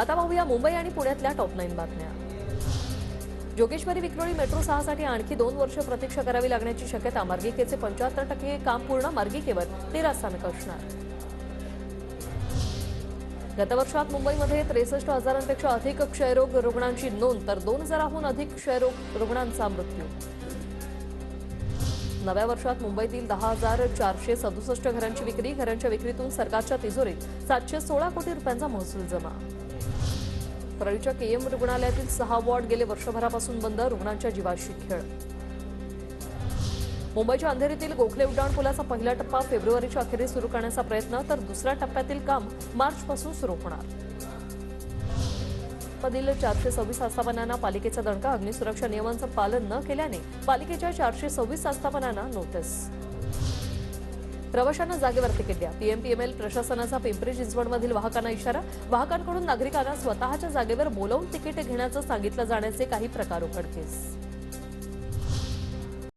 आता पाहूया मुंबई आणि पुण्यातल्या टॉप 9 बातम्या। जोगेश्वरी विक्रोळी मेट्रो 6 साठी आणखी 2 वर्ष प्रतीक्षा करावी लागण्याची शक्यता। मार्गिकेचे 75% काम पूर्ण, मार्गिकेवर 13 स्थानक असणार। गत वर्षात मुंबईमध्ये 63,000पेक्षा अधिक क्षयरोग रुग्णांची नोंद, तर 2,000हून अधिक क्षयरोग रुग्णांचा मृत्यू। नव्या वर्षात मुंबईतील 10,467 घरांची विक्री, घरांच्या विक्रीतून सरकारच्या तिजोरीत 716 कोटी रुपयांचा महसूल जमा। परळीच्या केएम रुग्णालयातील 6 वॉर्ड गेले वर्षभरापासून बंद, रुग्णांच्या जीवाशी खेळ। मुंबईच्या अंधेरीतील गोखले उड्डाणपुलाचा पहिला टप्पा फेब्रुवारीच्या अखेरीस सुरू करण्याचा प्रयत्न, तर दुसऱ्या टप्प्यातील काम मार्चपासून सुरू होणार। मधील 426 आस्थापनांना पालिकेचा दणका, अग्निसुरक्षा नियमांचं पालन न केल्याने पालिकेच्या 426 आस्थापनांना नोटीस। प्रवाशांना जागेवर तिकीट द्या, पीएमपीएमएल प्रशासनाचा पिंपरी चिंचवडमधील वाहकांना इशारा। वाहकांकडून नागरिकांना स्वतःच्या जागेवर बोलावून तिकीट घेण्याचं सांगितलं जाण्याचे काही प्रकार उघडकीस।